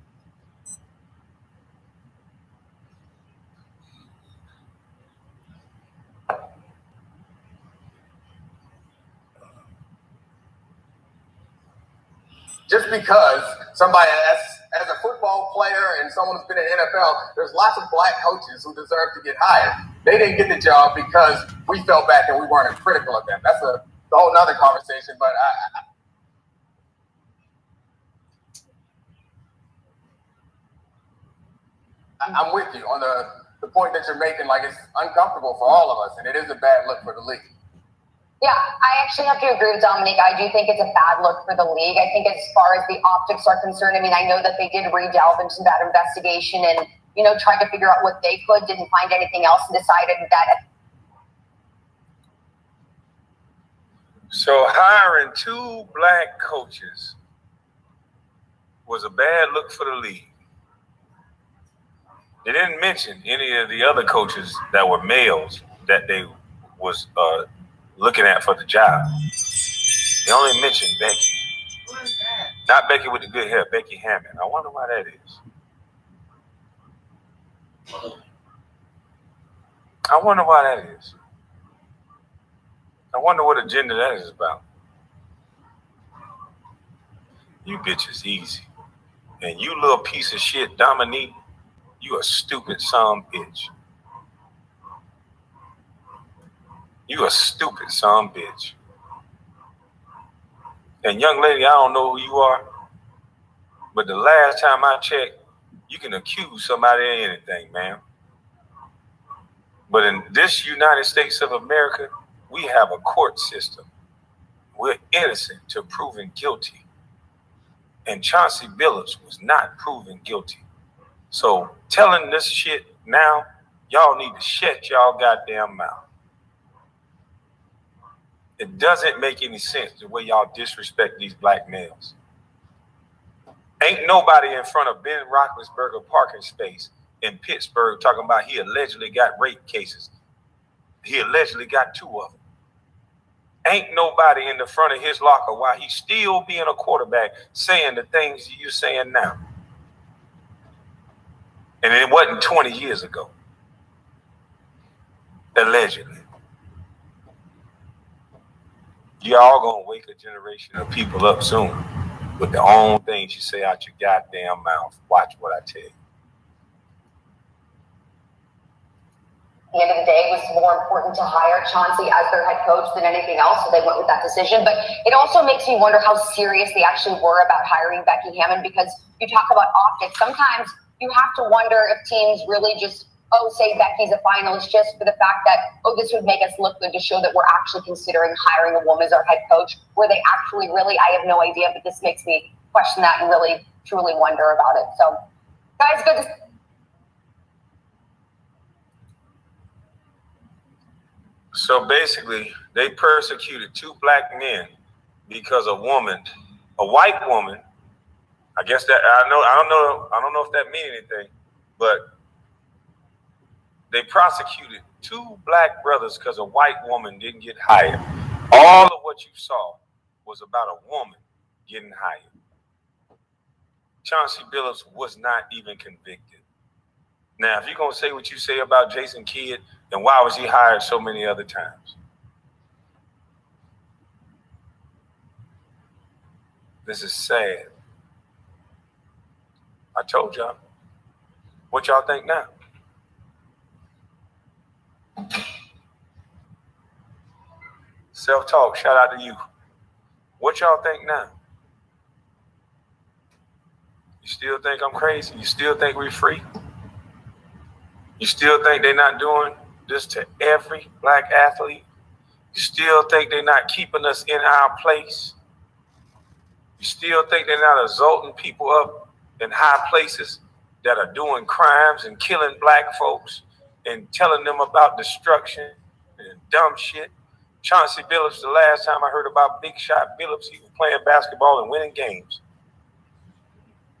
just because somebody as a football player and someone who's been in the NFL, there's lots of black coaches who deserve to get hired. They didn't get the job because we fell back and we weren't critical of them. That's a whole nother conversation, but I'm with you on the point that you're making. Like, it's uncomfortable for all of us, and it is a bad look for the league. Yeah, I actually have to agree with Dominique. I do think it's a bad look for the league. I think as far as the optics are concerned, I mean, I know that they did re-delve into that investigation and, you know, tried to figure out what they could, didn't find anything else, and decided that. So hiring 2 black coaches was a bad look for the league. They didn't mention any of the other coaches that were males that they was looking at for the job. They only mentioned Becky. Not Becky with the good hair, Becky Hammon. I wonder why that is. I wonder why that is. I wonder what agenda that is about. You bitches easy. And you little piece of shit, Dominique, you a stupid son bitch. You a stupid son bitch. And young lady, I don't know who you are, but the last time I checked, you can accuse somebody of anything, man. But in this United States of America, we have a court system. We're innocent to proven guilty. And Chauncey Billups was not proven guilty. So telling this shit now, y'all need to shut y'all goddamn mouth. It doesn't make any sense the way y'all disrespect these black males. Ain't nobody in front of Ben Roethlisberger parking space in Pittsburgh talking about he allegedly got rape cases. He allegedly got 2 of them. Ain't nobody in the front of his locker while he's still being a quarterback saying the things you're saying now. And it wasn't 20 years ago. Allegedly. Y'all gonna wake a generation of people up soon with the own things you say out your goddamn mouth. Watch what I tell you. At the end of the day, it was more important to hire Chauncey as their head coach than anything else, so they went with that decision. But it also makes me wonder how serious they actually were about hiring Becky Hammon, because you talk about optics. Sometimes you have to wonder if teams really just, say Becky's a finalist just for the fact that, this would make us look good to show that we're actually considering hiring a woman as our head coach. Were they actually really? I have no idea, but this makes me question that and really, truly wonder about it. So, guys, good to So basically, they persecuted 2 black men because a white woman, I guess that I don't know if that means anything, but they prosecuted 2 black brothers because a white woman didn't get hired. All of what you saw was about a woman getting hired. Chauncey Billups was not even convicted. Now, if you're going to say what you say about Jason Kidd, then why was he hired so many other times? This is sad. I told y'all. What y'all think now? Self-talk, shout out to you. What y'all think now? You still think I'm crazy? You still think we're free? You still think they're not doing this to every black athlete? You still think they're not keeping us in our place? You still think they're not assaulting people up in high places that are doing crimes and killing black folks and telling them about destruction and dumb shit? Chauncey Billups, the last time I heard about Big Shot Billups, he was playing basketball and winning games.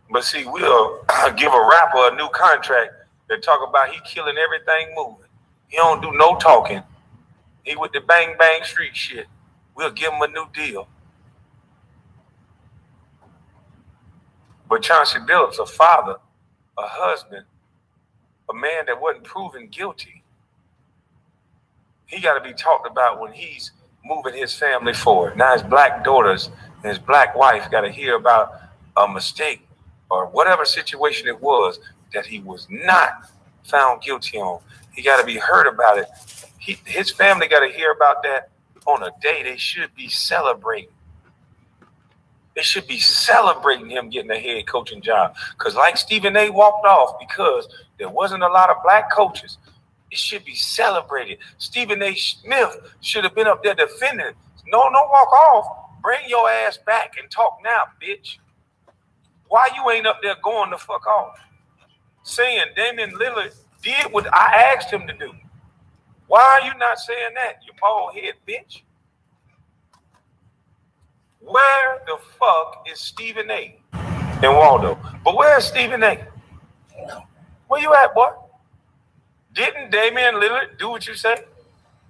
But see, we'll give a rapper a new contract that talk about he killing everything moving. He don't do no talking. He with the bang bang street shit. We'll give him a new deal. But Chauncey Billups, a father, a husband, a man that wasn't proven guilty, he got to be talked about when he's moving his family forward. Now his black daughters and his black wife got to hear about a mistake or whatever situation it was that he was not found guilty on. He got to be heard about it. His family got to hear about that on a day they should be celebrating. They should be celebrating him getting a head coaching job. Because like Stephen A. walked off because there wasn't a lot of black coaches, it should be celebrated. Stephen A. Smith should have been up there defending. No, walk off. Bring your ass back and talk now, bitch. Why you ain't up there going the fuck off? Saying Damian Lillard did what I asked him to do. Why are you not saying that, you bald head bitch? Where the fuck is Stephen A. and Waldo? But where's Stephen A.? Where you at, boy? Didn't Damian Lillard do what you say?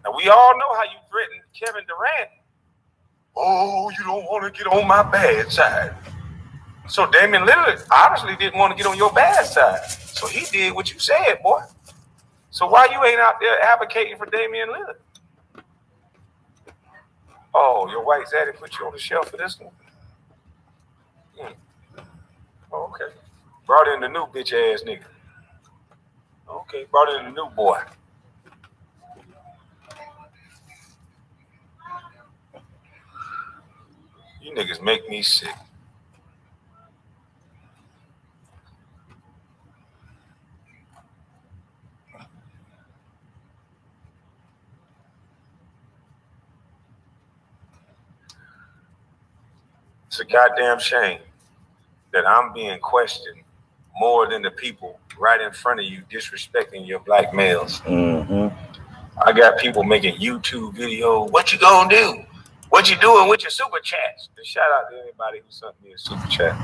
And we all know how you threatened Kevin Durant. Oh, you don't want to get on my bad side. So Damian Lillard obviously didn't want to get on your bad side. So he did what you said, boy. So why you ain't out there advocating for Damian Lillard? Oh, your white zaddy put you on the shelf for this one? Oh, okay. Brought in the new bitch ass nigga. Okay, brought in the new boy. You niggas make me sick. It's a goddamn shame that I'm being questioned more than the people right in front of you disrespecting your black males. Mm-hmm. I got people making YouTube videos. What you gonna do? What you doing with your super chats? And shout out to anybody who sent me a super chat.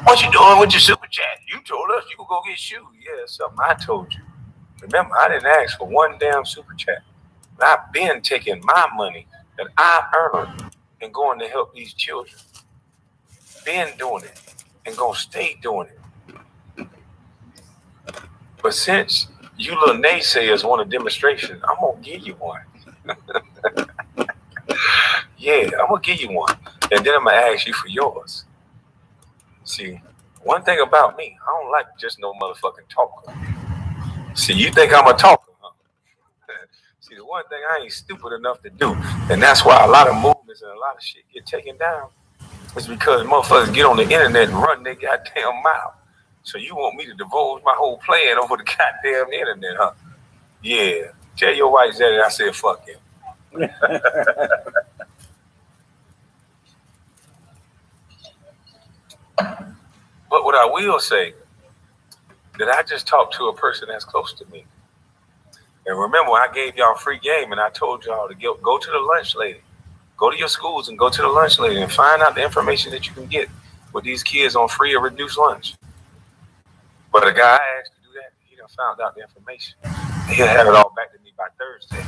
What you doing with your super chat? You told us you could go get shoes. Yeah, it's something I told you. Remember, I didn't ask for one damn super chat. I've been taking my money that I earned and going to help these children. Been doing it and gonna stay doing it. But since you little naysayers want a demonstration, I'm gonna give you one. Yeah, I'm gonna give you one. And then I'm gonna ask you for yours. See, one thing about me, I don't like just no motherfucking talker. See, you think I'm a talker, huh? See, the one thing I ain't stupid enough to do, and that's why a lot of movements and a lot of shit get taken down, is because motherfuckers get on the internet and run their goddamn mouth. So you want me to divulge my whole plan over the goddamn internet, huh? Yeah. Tell your white zaddy I said fuck him. But what I will say, that I just talked to a person that's close to me. And remember, I gave y'all free game and I told y'all to go to the lunch lady. Go to your schools and go to the lunch lady and find out the information that you can get with these kids on free or reduced lunch. But a guy I asked to do that, he done found out the information. He'll have it all back to me by Thursday.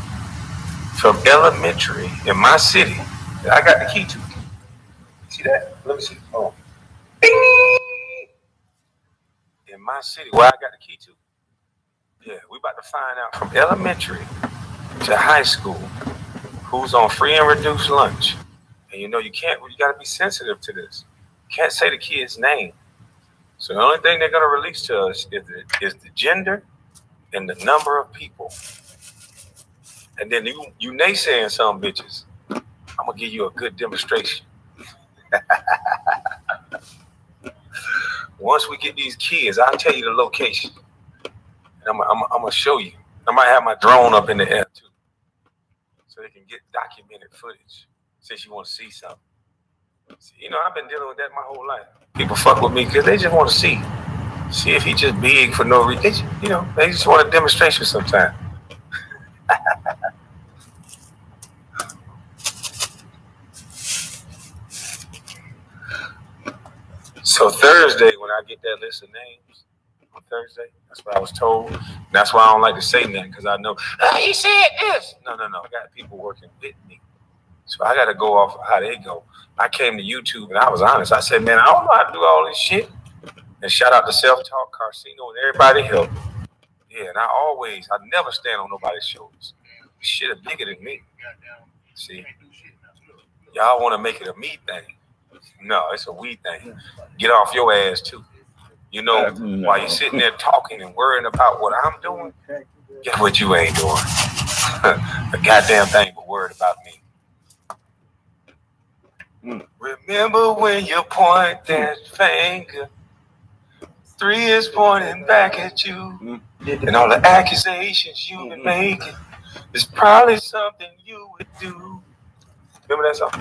From elementary in my city that I got the key to. See that? Let me see. Oh. Ding! In my city where I got the key to. Yeah, we about to find out from elementary to high school who's on free and reduced lunch. And you know, you got to be sensitive to this. You can't say the kid's name. So the only thing they're going to release to us is the gender and the number of people. And then you naysaying some bitches, I'm going to give you a good demonstration. Once we get these kids, I'll tell you the location. And I'm going to show you. I might have my drone up in the air too, so they can get documented footage since you want to see something. See, you know, I've been dealing with that my whole life. People fuck with me because they just want to see if he just big for no reason. They just want a demonstration sometimes. So Thursday, when I get that list of names on Thursday, that's what I was told. That's why I don't like to say nothing, because I know, he said this. No. I got people working with me. So I got to go off of how they go. I came to YouTube and I was honest. I said, man, I don't know how to do all this shit. And shout out to Self-Talk, Carcino, and everybody help. Yeah, and I never stand on nobody's shoulders. Shit is bigger than me. See? Y'all want to make it a me thing. No, it's a we thing. Get off your ass too. You know, while you're sitting there talking and worrying about what I'm doing, guess what you ain't doing? A goddamn thing but worried about me. Remember when you point that finger, 3 is pointing back at you, and all the accusations you've been making is probably something you would do. Remember that song?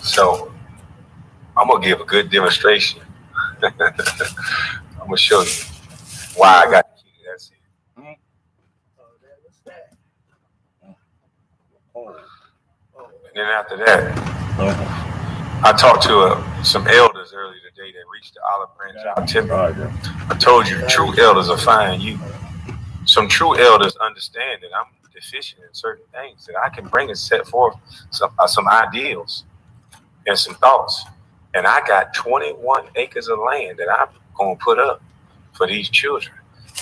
So I'm gonna give a good demonstration. I'm gonna show you why I got the key. That's it. And then after that, I talked to some elders earlier today that reached the olive branch out timber. I told you, true elders will find you. Some true elders understand that I'm deficient in certain things, that I can bring and set forth some ideals and some thoughts. And I got 21 acres of land that I'm going to put up for these children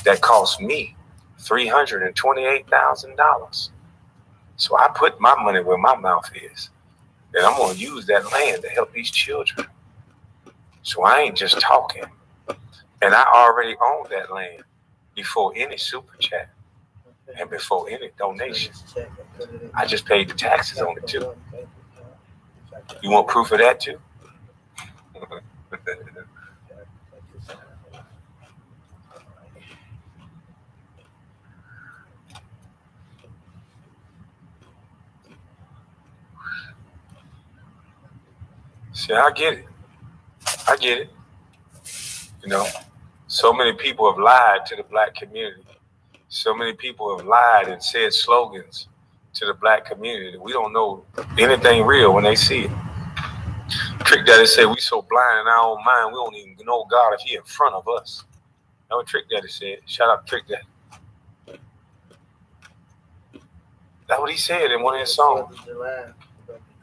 that cost me $328,000. So I put my money where my mouth is. And I'm going to use that land to help these children. So I ain't just talking. And I already own that land before any super chat and before any donation. I just paid the taxes on it too. You want proof of that too? See, I get it. You know, so many people have lied to the black community. So many people have lied and said slogans to the black community that we don't know anything real when they see it. Trick Daddy said we so blind in our own mind we don't even know God if He in front of us. That's what Trick Daddy said. Shout out to Trick Daddy. That's what he said in one of his songs. The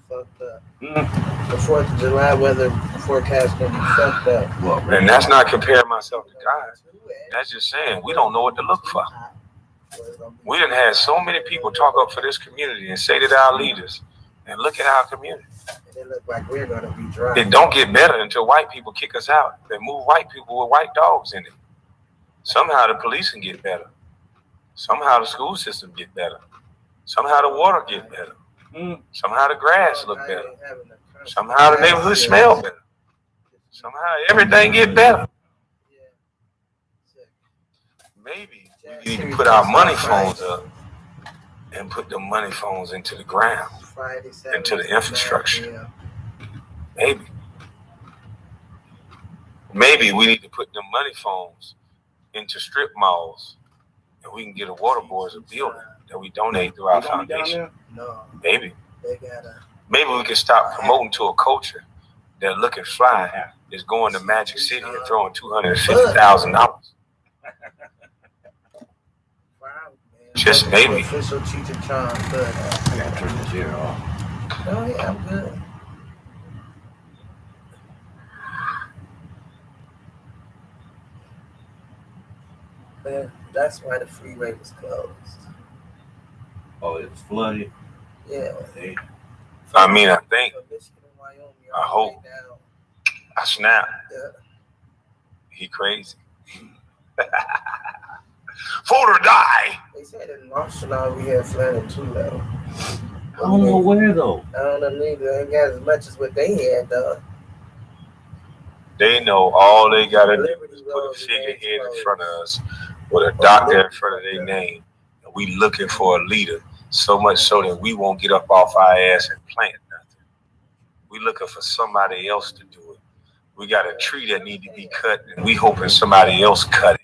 4th of July weather forecast gonna be fucked up. And that's not comparing myself to God. That's just saying we don't know what to look for. We done had so many people talk up for this community and say to our leaders, and look at our community. It look like we're gonna be dry. It don't get better until white people kick us out and move white people with white dogs in it. Somehow the police can get better. Somehow the school system get better. Somehow the water get better. Somehow the grass look better. Somehow the neighborhood smell better. Somehow everything get better. Maybe we need to put our money phones up and put the money phones into the ground, into the infrastructure. Maybe we need to put the money phones into strip malls, and we can get a water board as a building that we donate through our foundation. Maybe we can stop promoting to a culture that looking fly is going to Magic City and throwing $250,000. Just maybe. Official Cheech and Chong. I gotta turn this here off. Oh yeah, I'm good. Man, that's why the freeway was closed. Oh, it was flooded? Yeah. I mean, I think, I hope, I snap. Yeah. He crazy. Vote or die. They said in Marshall we had flooded too, though. I don't know where though. I don't know neither. They ain't got as much as what they had though. They know all they gotta do is put a figurehead in front of us with a doctor in front of their name. And we looking for a leader, so much so that we won't get up off our ass and plant nothing. We looking for somebody else to do it. We got a tree that need to be cut, and we hoping somebody else cut it.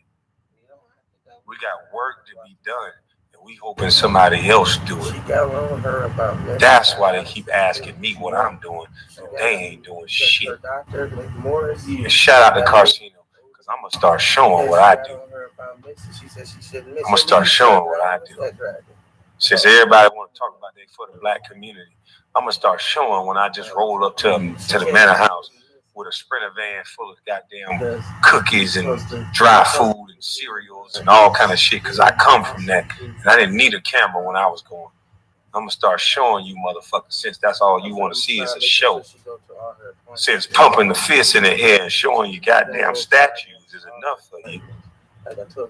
We got work to be done, and We hoping somebody else do She it. got on her about that. That's why they keep asking me what I'm doing. And they ain't doing shit. Her doctor, Morris. And shout out to Carcino, because I'm going to start showing what I do. She said she shouldn't miss. I'm going to start showing what I do. Since everybody want to talk about they for the black community, I'm going to start showing when I just roll up to the manor house with a Sprinter van full of goddamn cookies and dry food and cereals and all kind of shit, because I come from that. And I didn't need a camera when I was going. I'm going to start showing you motherfuckers, since that's all you want to see is a show. Since pumping the fist in the air and showing you goddamn statues is enough for you.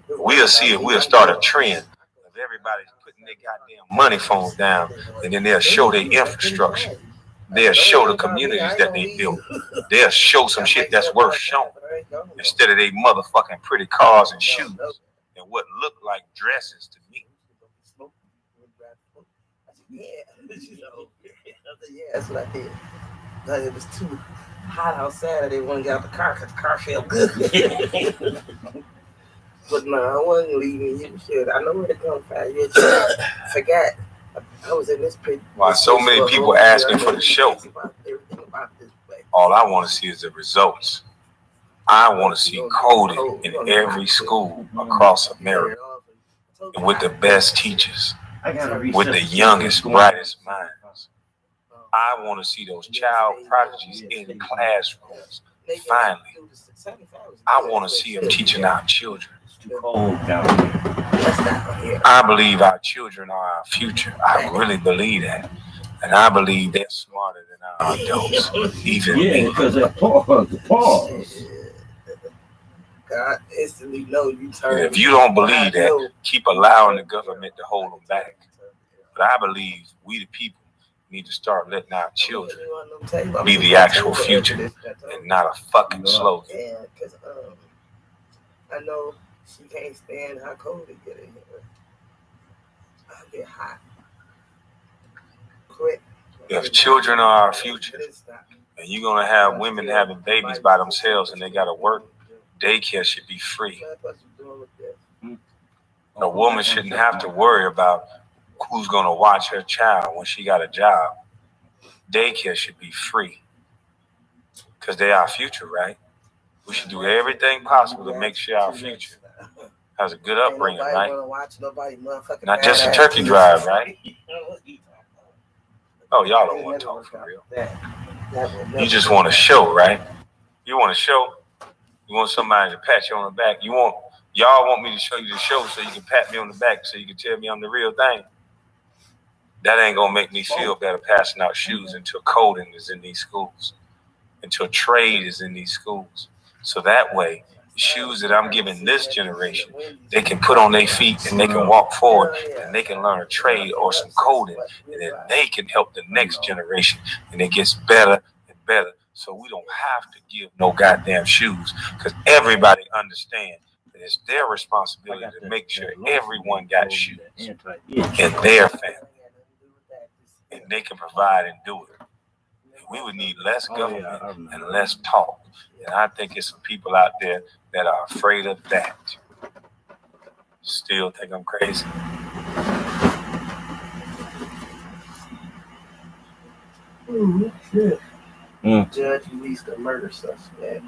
We'll see if we'll start a trend of everybody putting their goddamn money phones down, and then they'll show their infrastructure. They'll show the communities that they built. They'll show some shit that's worth showing, instead of they motherfucking pretty cars and shoes and what look like dresses to me. Yeah, that's what I did. But it was too hot outside. I didn't want to get out the car because the car felt good. But no, I wasn't leaving you. Shit, I know where to come from. You forgot. I was in this place. Why so many people asking for the show? All I want to see is the results. I want to see coding in every school across America, and with the best teachers, with the youngest, brightest minds. I want to see those child prodigies in classrooms. Finally, I want to see them teaching our children. I believe our children are our future. I really believe that. And I believe they're smarter than our adults. Even me. Because they're pause. God instantly know you turn. And if you don't believe that, keep allowing the government to hold them back. But I believe we the people need to start letting our children be the actual future and not a fucking slogan. Yeah, because I know she can't stand how cold it get in here. I get hot. Quick. If children are our future, and you're going to have women having babies by themselves and they got to work, daycare should be free. A woman shouldn't have to worry about who's going to watch her child when she got a job. Daycare should be free, because they're our future, right? We should do everything possible to make sure our future has a good upbringing, right? Not just a turkey drive, right? Oh, y'all don't want to talk for real. You just want to show, right? You want to show. You want somebody to pat you on the back. Y'all want me to show you the show so you can pat me on the back so you can tell me I'm the real thing. That ain't gonna make me feel better passing out shoes until coding is in these schools, until trade is in these schools. So that way, the shoes that I'm giving this generation, they can put on their feet and they can walk forward and they can learn a trade or some coding, and then they can help the next generation, and it gets better and better. So we don't have to give no goddamn shoes, because everybody understands that it's their responsibility to make sure everyone got shoes in their family, and they can provide and do it. And we would need less government and less talk. And I think it's some people out there that are afraid of that. Still think I'm crazy. Ooh, shit. Judge released a murder suspect.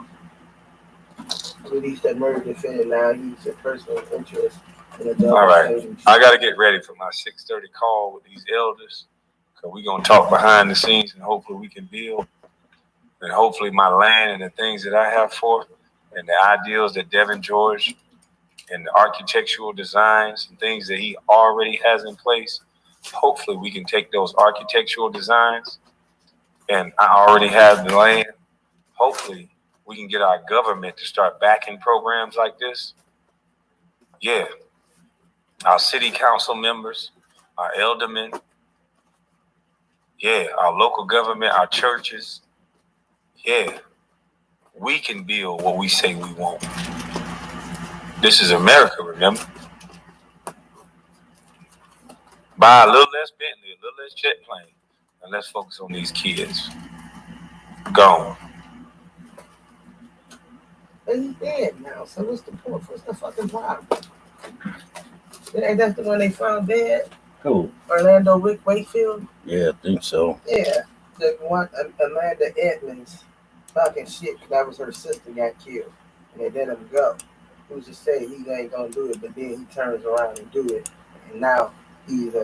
Released that murder defendant. Now he's a person of interest in a double. All right, I got to get ready for my 6:30 call with these elders, because we're going to talk behind the scenes, and hopefully we can build. And hopefully my land and the things that I have for, and the ideals that Devin George and the architectural designs and things that he already has in place, hopefully we can take those architectural designs, and I already have the land. Hopefully we can get our government to start backing programs like this. Yeah. Our city council members, our aldermen, yeah, our local government, our churches. Yeah, we can build what we say we want. This is America, remember? Buy a little less Bentley, a little less jet plane, and let's focus on these kids. Gone. But he's dead now, so what's the point? What's the fucking problem? Ain't that the one they found dead? Who? Orlando Wakefield? Yeah, I think so. Yeah. The one, Amanda Edmonds, talking shit 'cause that was her sister got killed. And they let him go. Who's to say he ain't gonna do it, but then he turns around and do it. And now he's a